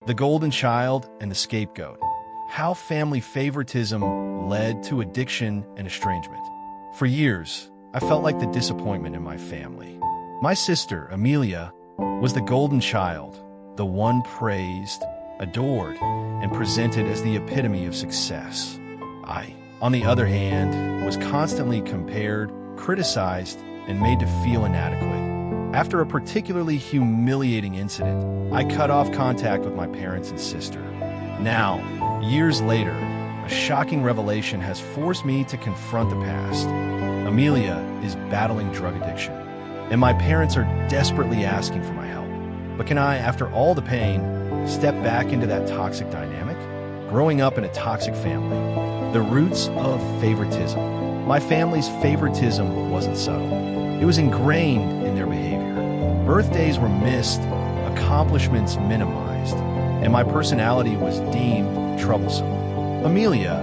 The Golden Child and the Scapegoat. How family favoritism led to addiction and estrangement. For years, I felt like the disappointment in my family. My sister, Amelia, was the golden child, the one praised, adored, and presented as the epitome of success. I, on the other hand, was constantly compared, criticized, and made to feel inadequate. After a particularly humiliating incident, I cut off contact with my parents and sister. Now, years later, a shocking revelation has forced me to confront the past. Amelia is battling drug addiction, and my parents are desperately asking for my help. But can I, after all the pain, step back into that toxic dynamic? Growing up in a toxic family, the roots of favoritism. My family's favoritism wasn't subtle. It was ingrained in their behavior. Birthdays were missed, accomplishments minimized, and my personality was deemed troublesome. Amelia,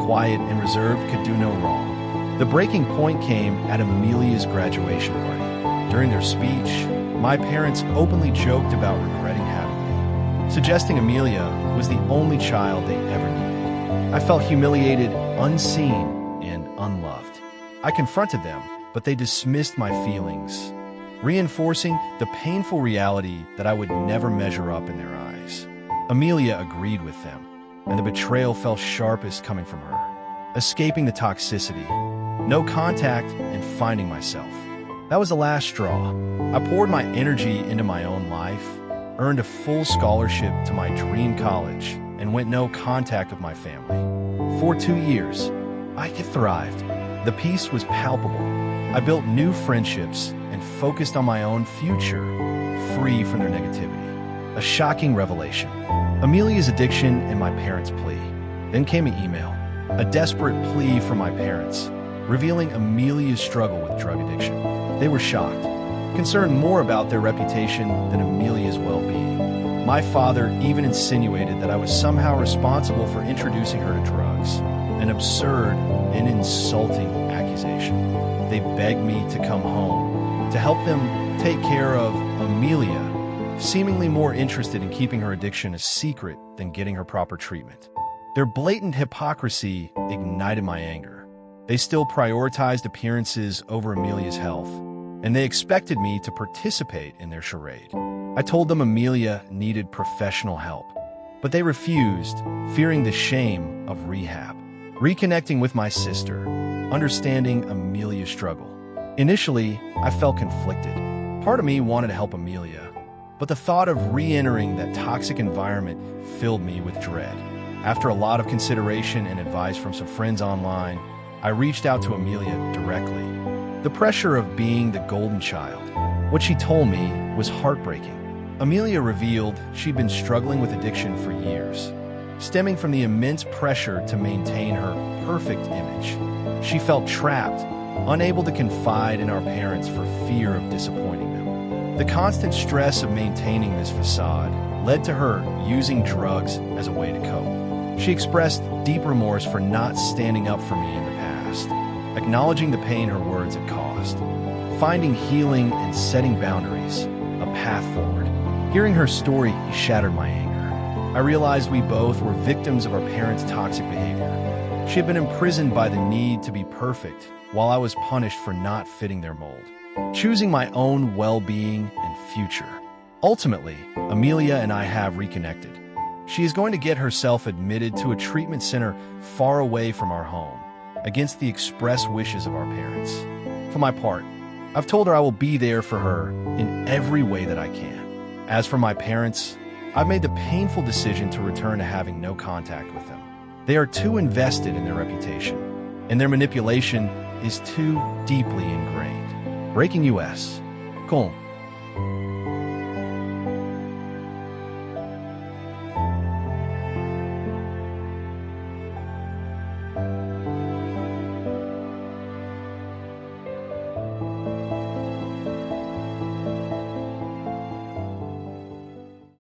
quiet and reserved, could do no wrong. The breaking point came at Amelia's graduation party. During their speech, my parents openly joked about regretting having me, suggesting Amelia was the only child they ever needed. I felt humiliated, unseen, and unloved. I confronted them, but they dismissed my feelings, reinforcing the painful reality that I would never measure up in their eyes. Amelia agreed with them, and the betrayal fell sharpest coming from her. Escaping the toxicity, no contact, and finding myself. That was the last straw. I poured my energy into my own life, earned a full scholarship to my dream college, and went no contact with my family. For 2 years, I thrived. The peace was palpable. I built new friendships and focused on my own future, free from their negativity. A shocking revelation. Amelia's addiction and my parents' plea. Then came an email, a desperate plea from my parents, revealing Amelia's struggle with drug addiction. They were shocked, concerned more about their reputation than Amelia's well-being. My father even insinuated that I was somehow responsible for introducing her to drugs, an absurd and insulting accusation. They begged me to come home, to help them take care of Amelia, seemingly more interested in keeping her addiction a secret than getting her proper treatment. Their blatant hypocrisy ignited my anger. They still prioritized appearances over Amelia's health, and they expected me to participate in their charade. I told them Amelia needed professional help, but they refused, fearing the shame of rehab. Reconnecting with my sister, understanding Amelia's struggle. Initially, I felt conflicted. Part of me wanted to help Amelia, but the thought of re-entering that toxic environment filled me with dread. After a lot of consideration and advice from some friends online, I reached out to Amelia directly. The pressure of being the golden child. What she told me was heartbreaking. Amelia revealed she'd been struggling with addiction for years, stemming from the immense pressure to maintain her perfect image. She felt trapped, unable to confide in our parents for fear of disappointing them. The constant stress of maintaining this facade led to her using drugs as a way to cope. She expressed deep remorse for not standing up for me in the past, acknowledging the pain her words had caused, finding healing and setting boundaries, a path forward. Hearing her story shattered my anger. I realized we both were victims of our parents' toxic behavior. She had been imprisoned by the need to be perfect, while I was punished for not fitting their mold, choosing my own well-being and future. Ultimately, Amelia and I have reconnected. She is going to get herself admitted to a treatment center far away from our home, against the express wishes of our parents. For my part, I've told her I will be there for her in every way that I can. As for my parents, I've made the painful decision to return to having no contact with them. They are too invested in their reputation, and their manipulation is too deeply ingrained. Breaking US. Con